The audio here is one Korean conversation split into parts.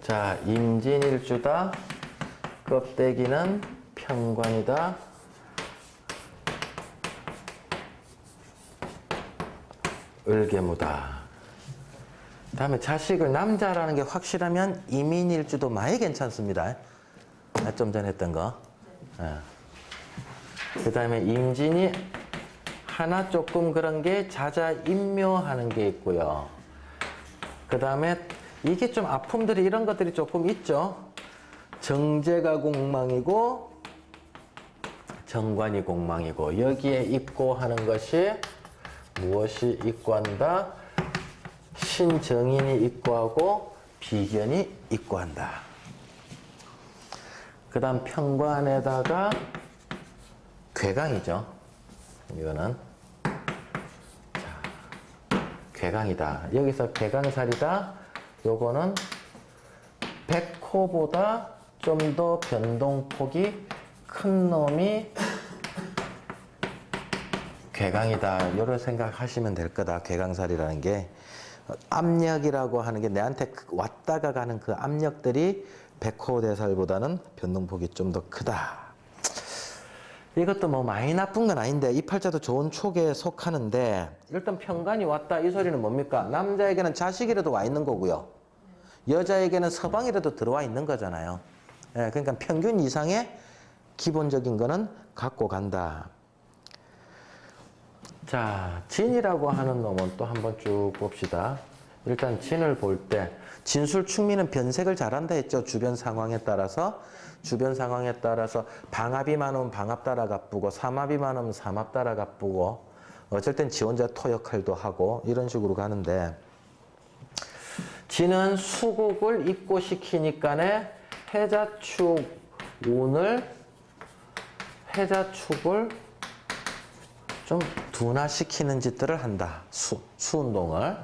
자, 임진일주다. 껍데기는 편관이다. 을개무다. 다음에 자식을 남자라는 게 확실하면 이민일주도 많이 괜찮습니다. 좀 전에 했던 거. 그 다음에 임진이 하나 조금 그런 게 자자인묘하는 게 있고요. 그 다음에 이게 좀 아픔들이 이런 것들이 조금 있죠. 정제가 공망이고 정관이 공망이고 여기에 입고하는 것이 무엇이 입고한다? 신정인이 입고하고 비견이 입고한다. 그 다음 편관에다가 괴강이죠. 이거는 자, 괴강이다. 여기서 괴강살이다. 요거는 백호보다 좀 더 변동폭이 큰 놈이 괴강이다. 이런 생각하시면 될 거다. 괴강살이라는 게 압력이라고 하는 게 내한테 왔다가 가는 그 압력들이 백호대살보다는 변동폭이 좀 더 크다. 이것도 뭐 많이 나쁜 건 아닌데 이 팔자도 좋은 촉에 속하는데 일단 편관이 왔다 이 소리는 뭡니까? 남자에게는 자식이라도 와 있는 거고요. 여자에게는 서방이라도 들어와 있는 거잖아요. 예, 그러니까 평균 이상의 기본적인 거는 갖고 간다. 자, 진이라고 하는 놈은 또 한번 쭉 봅시다. 일단 진을 볼 때 진술충미는 변색을 잘한다 했죠. 주변 상황에 따라서 방압이 많으면 방압 따라 가쁘고 삼압이 많으면 삼압 따라 가쁘고 어쩔 땐 지 혼자 토 역할도 하고 이런 식으로 가는데 진은 수국을 입고시키니까네 해자축 운을 해자축을 좀 둔화시키는 짓들을 한다. 수운동을.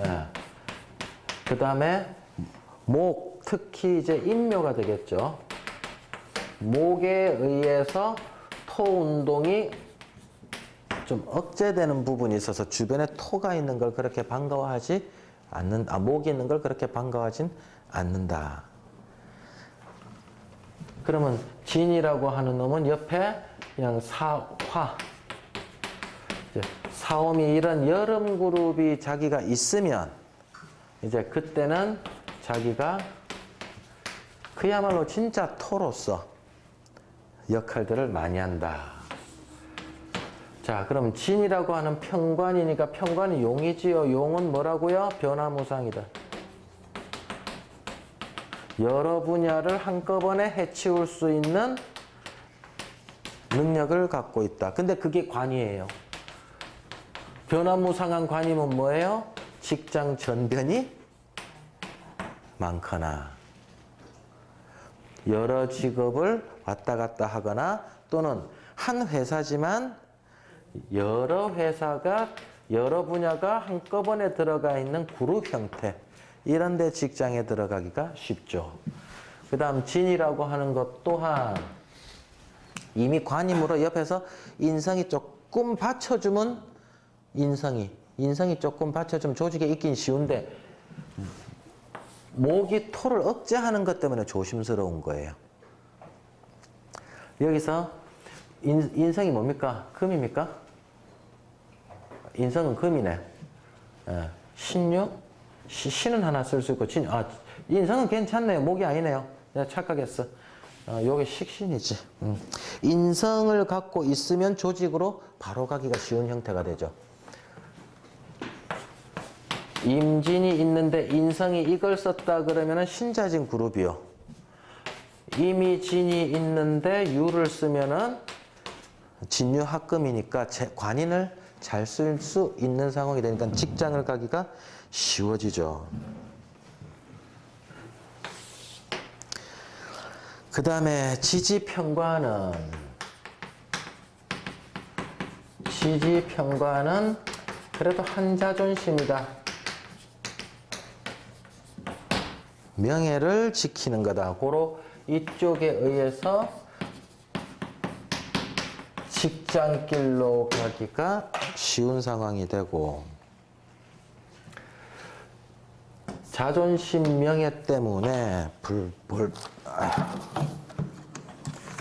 예. 그 다음에 목, 특히 이제 인묘가 되겠죠. 목에 의해서 토운동이 좀 억제되는 부분이 있어서 주변에 토가 있는 걸 그렇게 반가워하지 목이 있는 걸 그렇게 반가워하진 않는다. 그러면 진이라고 하는 놈은 옆에 그냥 사화, 사오미 이런 여름 그룹이 자기가 있으면 이제 그때는 자기가 그야말로 진짜 토로서 역할들을 많이 한다. 자, 그럼 진이라고 하는 편관이니까 편관이 용이지요. 용은 뭐라고요? 변화무상이다. 여러 분야를 한꺼번에 해치울 수 있는 능력을 갖고 있다. 근데 그게 관이에요. 변화무상한 관이면 뭐예요? 직장 전변이 많거나 여러 직업을 왔다 갔다 하거나 또는 한 회사지만 여러 회사가 여러 분야가 한꺼번에 들어가 있는 그룹 형태 이런 데 직장에 들어가기가 쉽죠. 그 다음 진이라고 하는 것 또한 이미 관임으로 옆에서 인성이 조금 받쳐주면 인성이 조금 받쳐주면 조직에 있긴 쉬운데 목이 토를 억제하는 것 때문에 조심스러운 거예요. 여기서 인성이 뭡니까? 금입니까? 인성은 금이네. 신유? 신은 하나 쓸 수 있고 인성은 괜찮네요. 목이 아니네요. 내가 착각했어. 요게 식신이지. 인성을 갖고 있으면 조직으로 바로 가기가 쉬운 형태가 되죠. 임진이 있는데 인성이 이걸 썼다 그러면은 신자진 그룹이요. 이미 진이 있는데 유를 쓰면은 진유합금이니까 관인을 잘 쓸 수 있는 상황이 되니까 직장을 가기가 쉬워지죠. 그 다음에 지지편관은 그래도 한자존심이다. 명예를 지키는 거다. 고로 이쪽에 의해서 직장길로 가기가 쉬운 상황이 되고 자존심 명예 때문에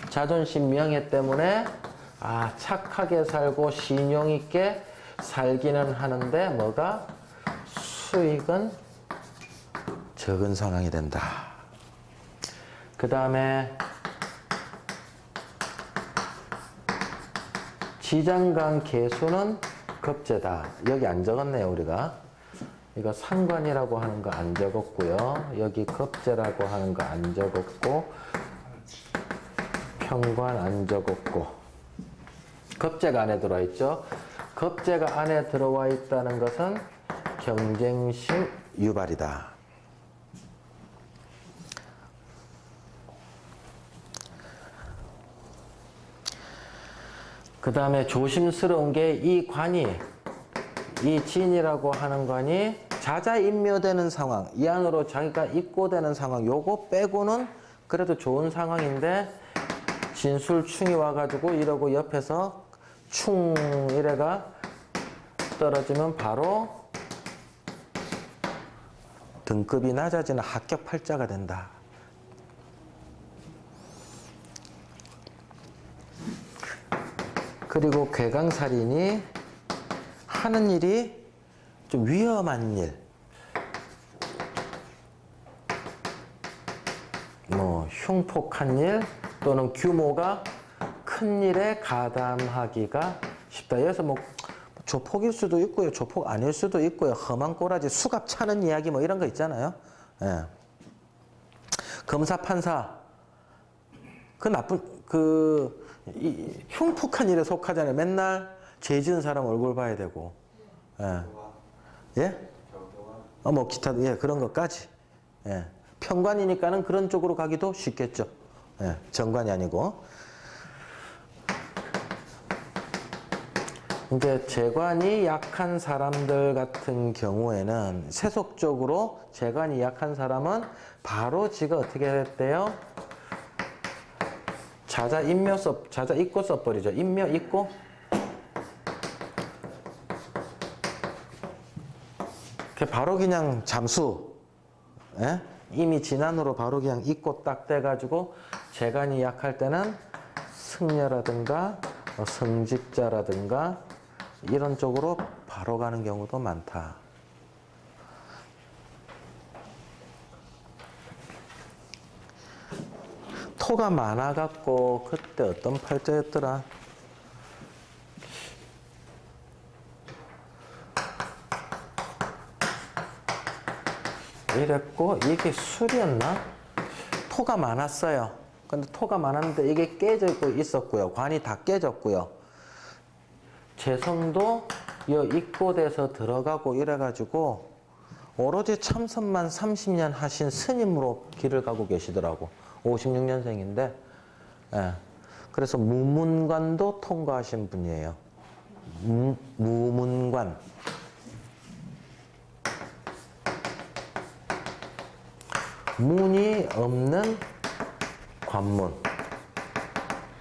자존심 명예 때문에 착하게 살고 신용 있게 살기는 하는데 뭐가 수익은 적은 상황이 된다. 그 다음에 지장간 개수는 급제다. 여기 안 적었네요, 우리가. 이거 상관이라고 하는 거 안 적었고요. 여기 급제라고 하는 거 안 적었고, 평관 안 적었고. 급제가 안에 들어와 있죠. 급제가 안에 들어와 있다는 것은 경쟁심 유발이다. 그 다음에 조심스러운 게 이 관이, 이 진이라고 하는 관이 자자인묘되는 상황, 이 안으로 자기가 입고되는 상황, 요거 빼고는 그래도 좋은 상황인데 진술충이 와가지고 이러고 옆에서 충 이래가 떨어지면 바로 등급이 낮아지는 합격팔자가 된다. 그리고 괴강살인이 하는 일이 좀 위험한 일, 뭐 흉폭한 일 또는 규모가 큰 일에 가담하기가 쉽다. 여기서 뭐 조폭일 수도 있고요, 조폭 아닐 수도 있고요, 험한 꼬라지, 수갑 차는 이야기 뭐 이런 거 있잖아요. 예. 검사, 판사, 그 나쁜 이 흉폭한 일에 속하잖아요. 맨날 죄 지은 사람 얼굴 봐야 되고, 예, 예, 뭐 기타, 예, 그런 것까지, 예, 평관이니까는 그런 쪽으로 가기도 쉽겠죠. 예, 정관이 아니고. 이제 재관이 약한 사람들 같은 경우에는 세속적으로 재관이 약한 사람은 바로 지가 어떻게 됐대요? 자자 잊고 써버리죠. 인묘 잊고. 바로 그냥 잠수. 예? 이미 지난으로 바로 그냥 잊고 딱 돼가지고 재간이 약할 때는 승려라든가 성직자라든가 이런 쪽으로 바로 가는 경우도 많다. 토가 많아갖고 그때 어떤 팔자였더라? 이랬고 이게 술이었나? 토가 많았어요. 근데 토가 많았는데 이게 깨져 있었고요. 관이 다 깨졌고요. 재성도 입고돼서 들어가고 이래가지고 오로지 참선만 30년 하신 스님으로 길을 가고 계시더라고. 56년생인데, 예. 그래서 무문관도 통과하신 분이에요. 무문관. 문이 없는 관문.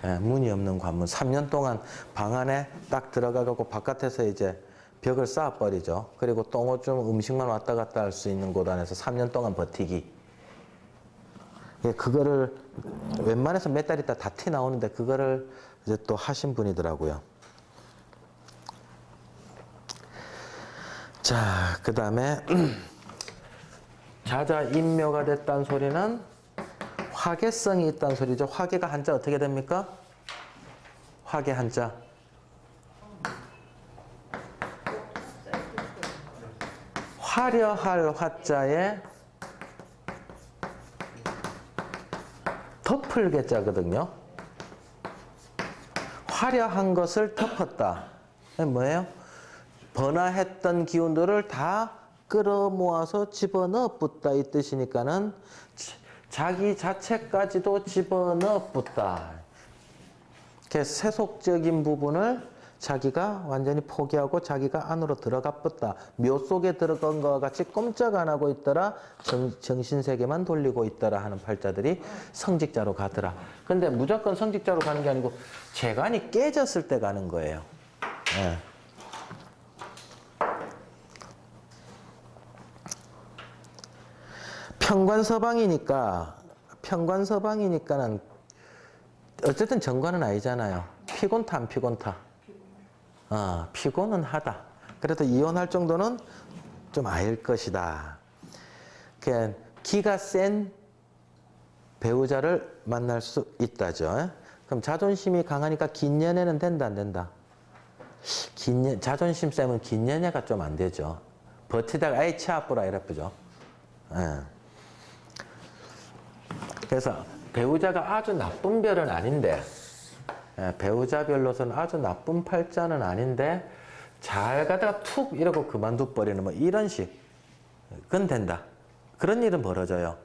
예, 문이 없는 관문. 3년 동안 방 안에 딱 들어가고 바깥에서 이제 벽을 쌓아버리죠. 그리고 똥오줌 음식만 왔다 갔다 할 수 있는 곳 안에서 3년 동안 버티기. 예, 그거를 웬만해서 몇 달 있다 다 티 나오는데 그거를 이제 또 하신 분이더라고요. 자, 그 다음에 자자인묘가 됐다는 소리는 화계성이 있다는 소리죠. 화계가 한자 어떻게 됩니까? 화계 한자. 화려할 화자에 덮을 개자거든요. 화려한 것을 덮었다. 뭐예요? 번화했던 기운들을 다 끌어모아서 집어넣어 붓다 이 뜻이니까는 자기 자체까지도 집어넣어 붓다. 세속적인 부분을 자기가 완전히 포기하고 자기가 안으로 들어가 붓다. 묘 속에 들어간 것과 같이 꼼짝 안 하고 있더라. 정신세계만 돌리고 있더라 하는 팔자들이 성직자로 가더라. 근데 무조건 성직자로 가는 게 아니고 재관이 깨졌을 때 가는 거예요. 예. 평관서방이니까는 어쨌든 정관은 아니잖아요. 피곤타 안 피곤타? 피곤은 하다. 그래도 이혼할 정도는 좀 아닐 것이다. 그러니까 기가 센 배우자를 만날 수 있다죠. 그럼 자존심이 강하니까 긴 연애는 된다 안 된다? 자존심 세면 긴 연애가 좀 안 되죠. 버티다가 아이 치아뿌라 이래쁘죠. 그래서 배우자가 아주 나쁜 별은 아닌데, 배우자별로서는 아주 나쁜 팔자는 아닌데 잘 가다가 툭 이러고 그만둬 버리는 뭐 이런 식, 그건 된다. 그런 일은 벌어져요.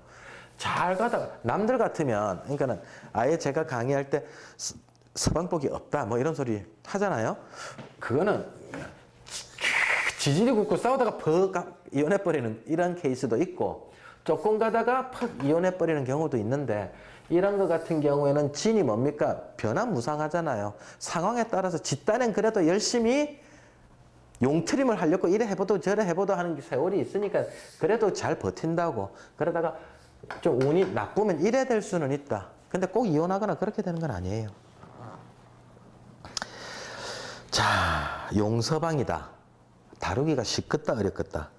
잘 가다가 남들 같으면, 그러니까는 아예 제가 강의할 때 서방복이 없다 뭐 이런 소리 하잖아요. 그거는 지지리 굽고 싸우다가 퍽 이혼해 버리는 이런 케이스도 있고, 조금 가다가 퍽 이혼해 버리는 경우도 있는데, 이런 것 같은 경우에는 진이 뭡니까? 변화무쌍하잖아요. 상황에 따라서 집단은 그래도 열심히 용트림을 하려고 이래 해보도 저래 해보도 하는 세월이 있으니까 그래도 잘 버틴다고. 그러다가 좀 운이 나쁘면 이래 될 수는 있다. 근데 꼭 이혼하거나 그렇게 되는 건 아니에요. 자, 용서방이다. 다루기가 쉽겠다 어렵겠다.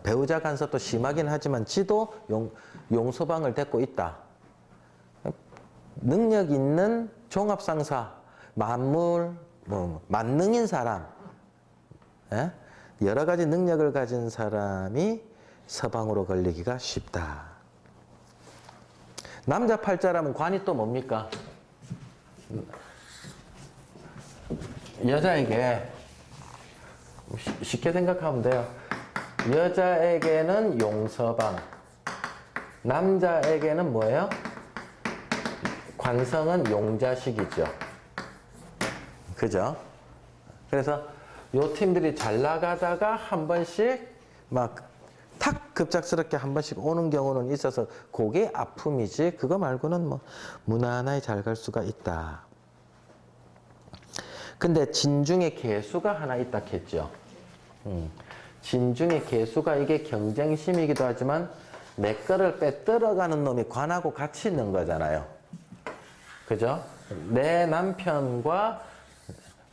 배우자 간섭도 심하긴 하지만 지도 용서방을 데리고 있다. 능력 있는 종합상사, 만물, 만능인 사람, 여러 가지 능력을 가진 사람이 서방으로 걸리기가 쉽다. 남자 팔자라면 관이 또 뭡니까? 여자에게 쉽게 생각하면 돼요. 여자에게는 용서방, 남자에게는 뭐예요? 관성은 용자식이죠. 그죠? 그래서 요 팀들이 잘 나가다가 한 번씩 막 탁 급작스럽게 한 번씩 오는 경우는 있어서 그게 아픔이지, 그거 말고는 뭐 무난하게 잘 갈 수가 있다. 근데 진중에 개수가 하나 있다 했죠. 진중에 개수가 이게 경쟁심이기도 하지만 내 거를 빼들어가는 놈이 관하고 같이 있는 거잖아요. 그죠? 내 남편과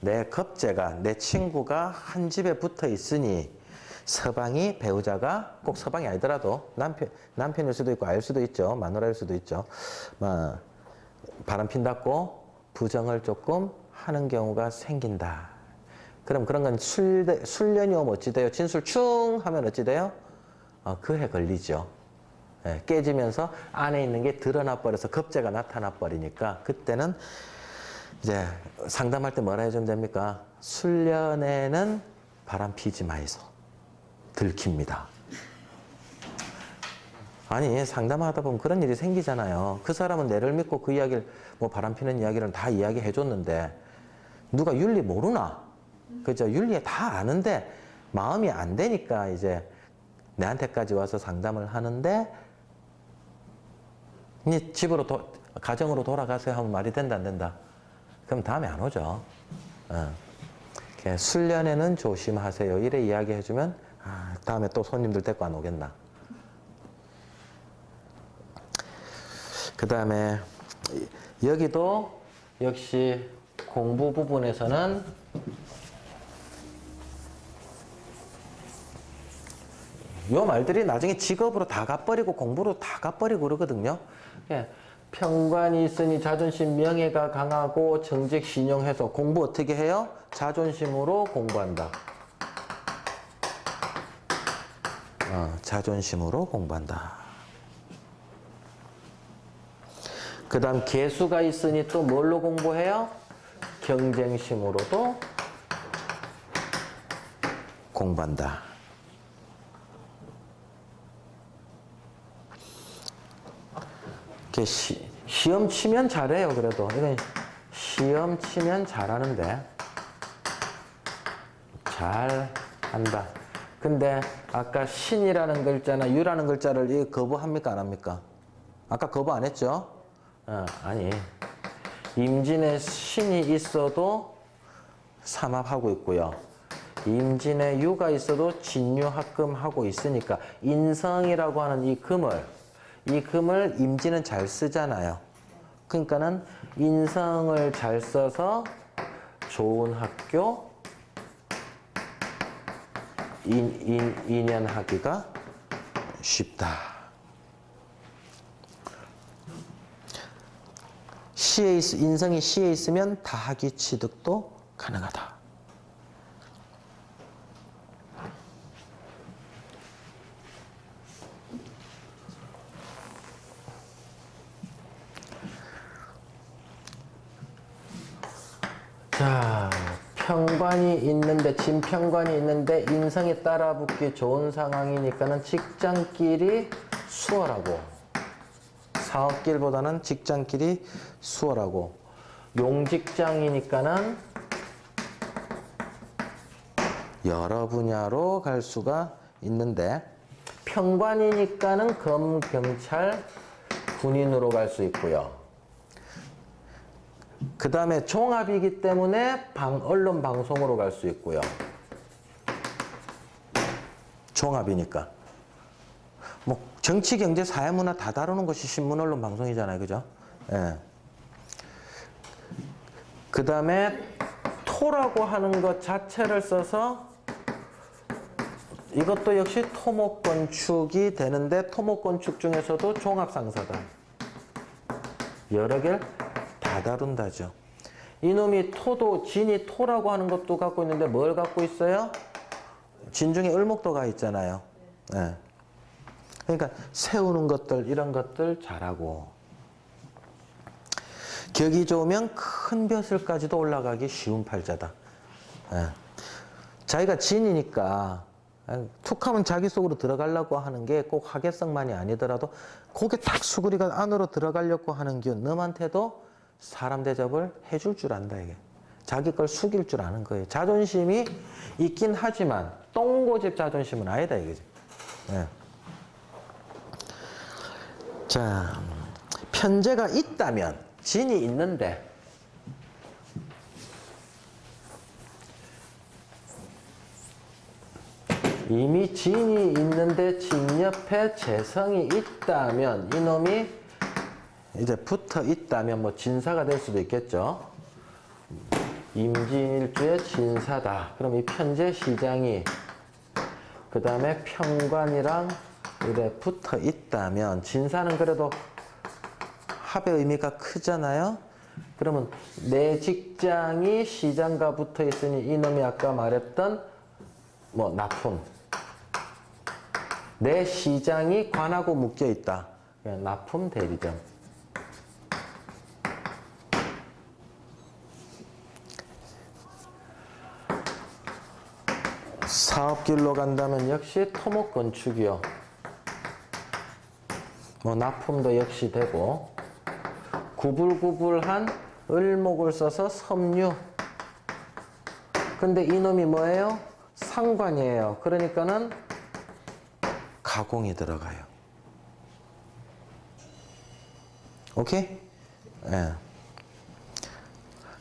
내 겁재가, 내 친구가 한 집에 붙어 있으니 서방이, 배우자가 꼭 서방이 아니더라도 남편일 수도 있고 아일 수도 있죠. 마누라일 수도 있죠. 바람 핀다고 부정을 조금 하는 경우가 생긴다. 그럼 그런 건 술련이 오면 어찌 돼요? 진술충 하면 어찌 돼요? 그해 걸리죠. 깨지면서 안에 있는 게 드러나 버려서 겁재가 나타나 버리니까 그때는 이제 상담할 때 뭐라 해주면 됩니까? 술련에는 바람 피지 마이소. 들킵니다. 아니, 상담하다 보면 그런 일이 생기잖아요. 그 사람은 내를 믿고 그 이야기를, 뭐 바람 피는 이야기를 다 이야기해 줬는데 누가 윤리 모르나? 그죠? 윤리 다 아는데 마음이 안 되니까 이제 내한테까지 와서 상담을 하는데, 이제 집으로 가정으로 돌아가세요 하면 말이 된다 안 된다? 그럼 다음에 안 오죠. 술련에는 조심하세요. 이래 이야기해주면 다음에 또 손님들 데리고 안 오겠나. 그 다음에 여기도 역시 공부 부분에서는 요 말들이 나중에 직업으로 다 가버리고 공부로 다 가버리고 그러거든요. 평관이 있으니 자존심, 명예가 강하고 정직, 신용해서 공부 어떻게 해요? 자존심으로 공부한다. 자존심으로 공부한다. 그 다음 개수가 있으니 또 뭘로 공부해요? 경쟁심으로도 공부한다. 시험 치면 잘해요. 그래도 이건 시험 치면 잘하는데 잘한다. 근데 아까 신이라는 글자나 유라는 글자를 거부합니까 안 합니까? 아까 거부 안 했죠? 아니, 임진에 신이 있어도 삼합하고 있고요. 임진에 유가 있어도 진유합금하고 있으니까 인성이라고 하는 이 금을 임진은 잘 쓰잖아요. 그러니까는 인성을 잘 써서 좋은 학교 인연하기가 쉽다. 인성이 시에 있으면 다하기 취득도 가능하다. 자, 평관이 있는데, 진평관이 있는데 인성이 따라붙기 좋은 상황이니까는 직장길이 수월하고, 사업길보다는 직장길이 수월하고, 용직장이니까는 여러 분야로 갈 수가 있는데, 평관이니까는 검, 경찰, 군인으로 갈 수 있고요. 그 다음에 종합이기 때문에 언론 방송으로 갈 수 있고요. 종합이니까. 뭐 정치, 경제, 사회, 문화 다 다루는 것이 신문, 언론, 방송이잖아요. 그죠? 예. 그 다음에 토라고 하는 것 자체를 써서 이것도 역시 토목건축이 되는데 토목건축 중에서도 종합상사다. 여러 개를 다 다룬다죠. 이놈이 토도 진이 토라고 하는 것도 갖고 있는데 뭘 갖고 있어요? 진 중에 을목도가 있잖아요. 네. 그러니까 세우는 것들 이런 것들 잘하고 격이 좋으면 큰 벼슬까지도 올라가기 쉬운 팔자다. 네. 자기가 진이니까 툭하면 자기 속으로 들어가려고 하는 게 꼭 하계성만이 아니더라도 고개 탁 수그리가 안으로 들어가려고 하는 기운 너한테도 사람 대접을 해줄 줄 안다 이게. 자기 걸 숙일 줄 아는 거예요. 자존심이 있긴 하지만 똥고집 자존심은 아니다 이거지. 네. 자, 편제가 있다면 진이 있는데 이미 진이 있는데 진 옆에 재성이 있다면 이놈이 이제 붙어 있다면 뭐 진사가 될 수도 있겠죠. 임진일주의 진사다. 그럼 이 편제 시장이 그 다음에 평관이랑 이래 붙어 있다면 진사는 그래도 합의 의미가 크잖아요. 그러면 내 직장이 시장과 붙어 있으니 이놈이 아까 말했던 뭐 납품. 내 시장이 관하고 묶여 있다. 납품 대리점. 사업길로 간다면 역시 토목건축이요. 뭐 납품도 역시 되고 구불구불한 을목을 써서 섬유. 근데 이놈이 뭐예요? 상관이에요. 그러니까는 가공이 들어가요. 오케이? 예.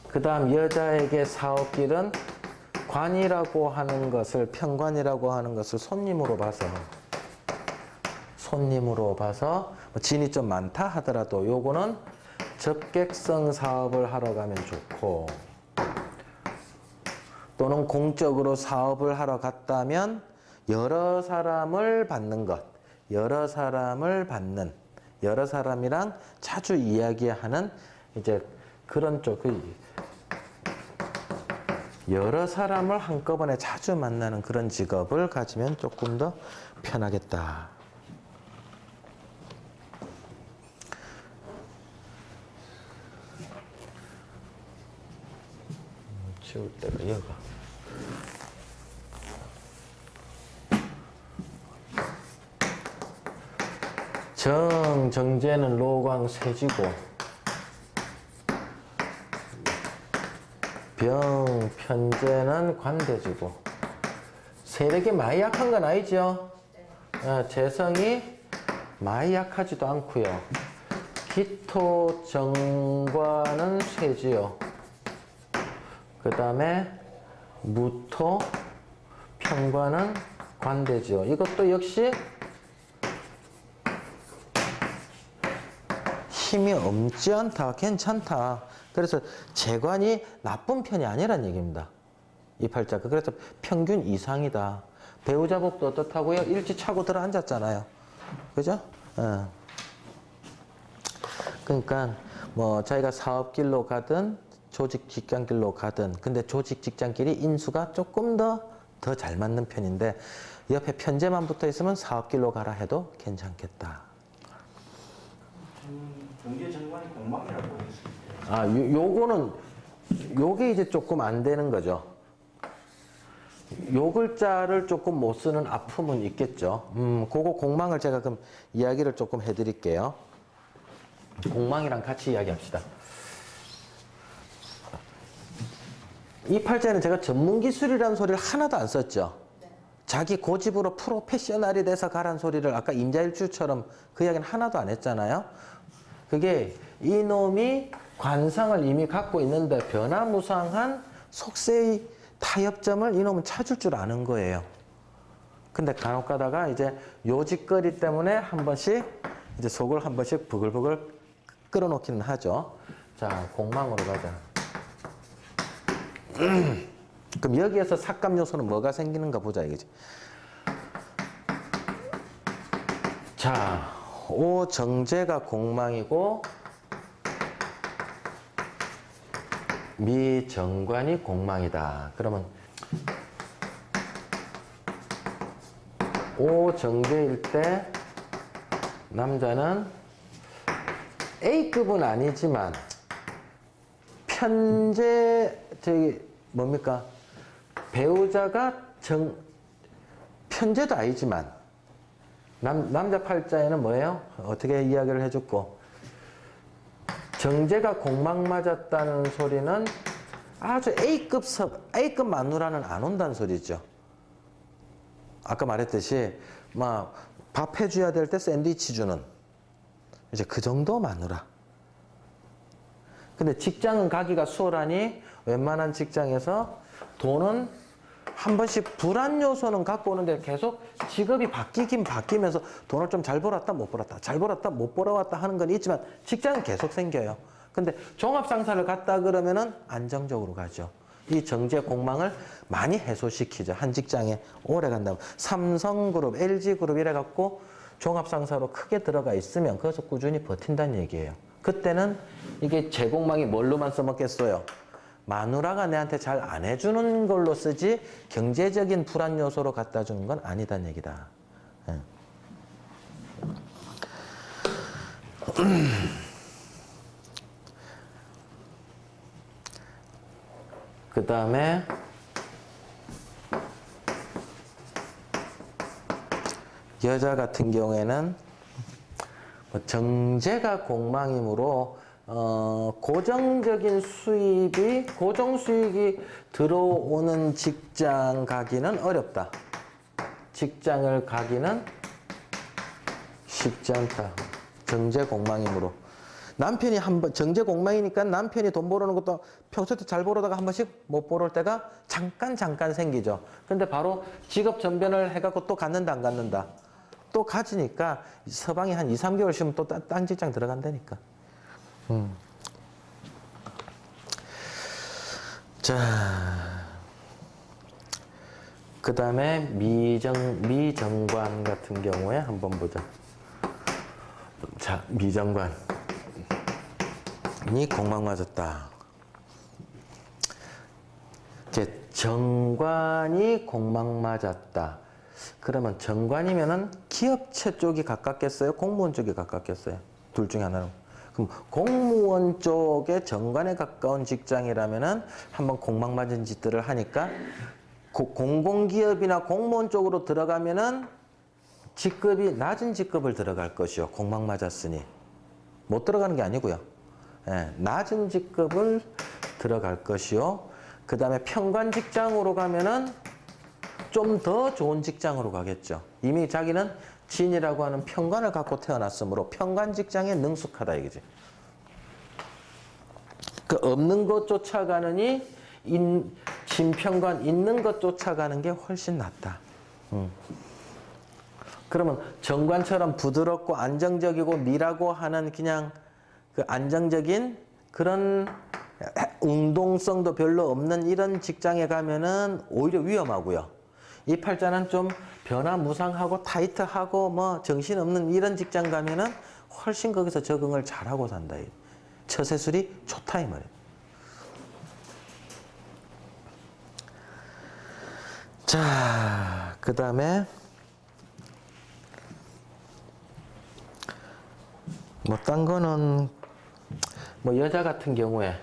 그 다음 여자에게 사업길은 관이라고 하는 것을 평관이라고 하는 것을 손님으로 봐서 뭐 진이 좀 많다 하더라도 요거는 접객성 사업을 하러 가면 좋고 또는 공적으로 사업을 하러 갔다면 여러 사람을 받는 것, 여러 사람이랑 자주 이야기하는 이제 그런 쪽, 여러 사람을 한꺼번에 자주 만나는 그런 직업을 가지면 조금 더 편하겠다. 치울 때가 여가. 정제는 로광 쇠지고 편제는 관대지고 세력이 많이 약한 건 아니죠. 재성이 많이 약하지도 않고요. 기토 정관은 쇠지요. 그 다음에 무토 현관은 관대지요. 이것도 역시 힘이 없지 않다, 괜찮다. 그래서 재관이 나쁜 편이 아니란 얘기입니다. 이 팔자가. 그래서 평균 이상이다. 배우자복도 어떻다고요? 일찍 차고 들어 앉았잖아요. 그죠? 그러니까 뭐 자기가 사업길로 가든 조직 직장길로 가든, 근데 조직 직장길이 인수가 조금 더 잘 맞는 편인데 옆에 편제만 붙어 있으면 사업길로 가라 해도 괜찮겠다. 경제 정관이 공망이라고 했습니다. 아, 요게 이제 조금 안 되는 거죠. 요 글자를 조금 못 쓰는 아픔은 있겠죠. 그거 공망을 제가 그럼 이야기를 조금 해드릴게요. 공망이랑 같이 이야기합시다. 이 팔자는 제가 전문기술이라는 소리를 하나도 안 썼죠. 자기 고집으로 프로페셔널이 돼서 가란 소리를 아까 임자일주처럼 그 이야기는 하나도 안 했잖아요. 그게 이놈이 관상을 이미 갖고 있는데 변화무쌍한 속세의 타협점을 이놈은 찾을 줄 아는 거예요. 근데 간혹 가다가 이제 요짓거리 때문에 한 번씩 이제 속을 한 번씩 부글부글 끌어놓기는 하죠. 자, 공망으로 가자. 그럼 여기에서 삭감 요소는 뭐가 생기는가 보자 이거지. 자, 오정제가 공망이고 미정관이 공망이다. 그러면 오정제일 때 남자는 A급은 아니지만 편제 뭡니까? 배우자가 편제도 아니지만 남자 팔자에는 뭐예요? 어떻게 이야기를 해줬고 정제가 공망 맞았다는 소리는 아주 A급 마누라는 안 온다는 소리죠. 아까 말했듯이 막 밥 해줘야 될 때 샌드위치 주는 이제 그 정도 마누라. 근데 직장은 가기가 수월하니 웬만한 직장에서 돈은 한 번씩 불안 요소는 갖고 오는데 계속 직업이 바뀌긴 바뀌면서 돈을 좀 잘 벌었다 못 벌었다 잘 벌었다 못 벌어왔다 하는 건 있지만 직장은 계속 생겨요. 근데 종합상사를 갔다 그러면은 안정적으로 가죠. 이 정제 공망을 많이 해소시키죠. 한 직장에 오래 간다고. 삼성그룹, LG그룹 이래갖고 종합상사로 크게 들어가 있으면 거기서 꾸준히 버틴다는 얘기예요. 그때는 이게 제공망이 뭘로만 써먹겠어요? 마누라가 내한테 잘 안 해주는 걸로 쓰지 경제적인 불안 요소로 갖다 주는 건 아니다는 얘기다. 그 다음에 여자 같은 경우에는 정제가 공망이므로 고정적인 수입이 고정 수익이 들어오는 직장 가기는 어렵다. 직장을 가기는 쉽지 않다. 정제 공망이므로. 남편이 한번 정제 공망이니까 남편이 돈 벌어오는 것도 평소에 잘 벌어다가 한 번씩 못 벌어올 때가 잠깐 생기죠. 근데 바로 직업 전변을 해갖고 또 갖는다 안 갖는다. 또 가지니까 서방이 한 2, 3개월 쉬면 또 딴 직장 들어간다니까. 자, 그 다음에 미정관 같은 경우에 한번 보자. 자, 미정관이 공망 맞았다. 이제 정관이 공망 맞았다. 그러면 정관이면은 기업체 쪽이 가깝겠어요? 공무원 쪽이 가깝겠어요? 둘 중에 하나는. 그럼 공무원 쪽에 정관에 가까운 직장이라면은 한번 공망 맞은 짓들을 하니까 공공기업이나 공무원 쪽으로 들어가면은 직급이 낮은 직급을 들어갈 것이요. 공망 맞았으니. 못 들어가는 게 아니고요. 예, 낮은 직급을 들어갈 것이요. 그 다음에 평관 직장으로 가면은 좀 더 좋은 직장으로 가겠죠. 이미 자기는 진이라고 하는 평관을 갖고 태어났으므로 평관 직장에 능숙하다 이거지. 그 없는 것 쫓아가느니 진편관 있는 것 쫓아가는 게 훨씬 낫다. 그러면 정관처럼 부드럽고 안정적이고 미라고 하는 그냥 그 안정적인 그런 운동성도 별로 없는 이런 직장에 가면은 오히려 위험하고요. 이 팔자는 좀 변화무상하고 타이트하고 뭐 정신없는 이런 직장 가면은 훨씬 거기서 적응을 잘하고 산다. 처세술이 좋다 이 말이에요. 자, 그 다음에 뭐 딴 거는 뭐 여자 같은 경우에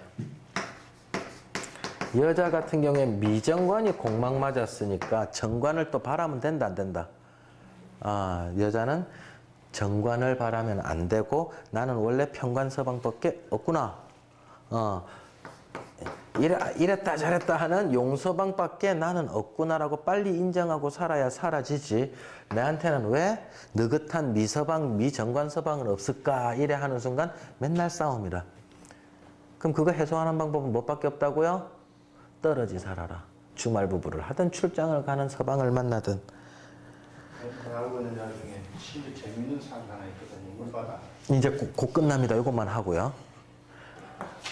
미정관이 공막 맞았으니까 정관을 또 바라면 된다 안 된다. 아, 여자는 정관을 바라면 안 되고 나는 원래 편관 서방밖에 없구나. 이랬다 저랬다 하는 용서방밖에 나는 없구나라고 빨리 인정하고 살아야 사라지지. 내한테는 왜 느긋한 미서방, 미정관 서방은 없을까? 이래 하는 순간 맨날 싸움이라. 그럼 그거 해소하는 방법은 뭐밖에 없다고요? 떨어지 살아라. 주말 부부를 하든 출장을 가는 서방을 만나든. 알고 있는 자 중에 진짜 재밌는 사람 하나 있거든요. 물바다. 이제 곧 끝납니다. 이것만 하고요.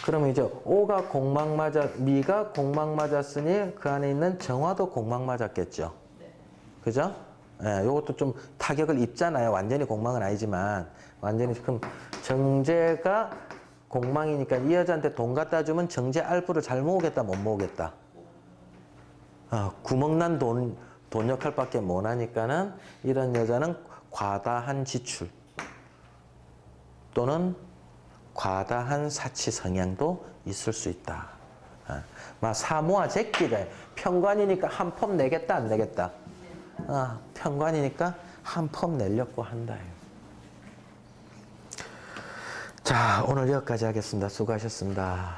그러면 이제 오가 공막 맞았, 미가 공막 맞았으니 그 안에 있는 정화도 공막 맞았겠죠. 그죠? 예, 요것도 좀 타격을 입잖아요. 완전히 공막은 아니지만 완전히 그럼 정제가 공망이니까 이 여자한테 돈 갖다 주면 정제 알부를 잘 모으겠다 못 모으겠다. 구멍난 돈 역할밖에 못 하니까는 이런 여자는 과다한 지출 또는 과다한 사치 성향도 있을 수 있다. 막 사모아 제끼가 편관이니까 한 폼 내겠다 안 내겠다. 편관이니까 한 폼 내려고 한다. 자, 오늘 여기까지 하겠습니다. 수고하셨습니다.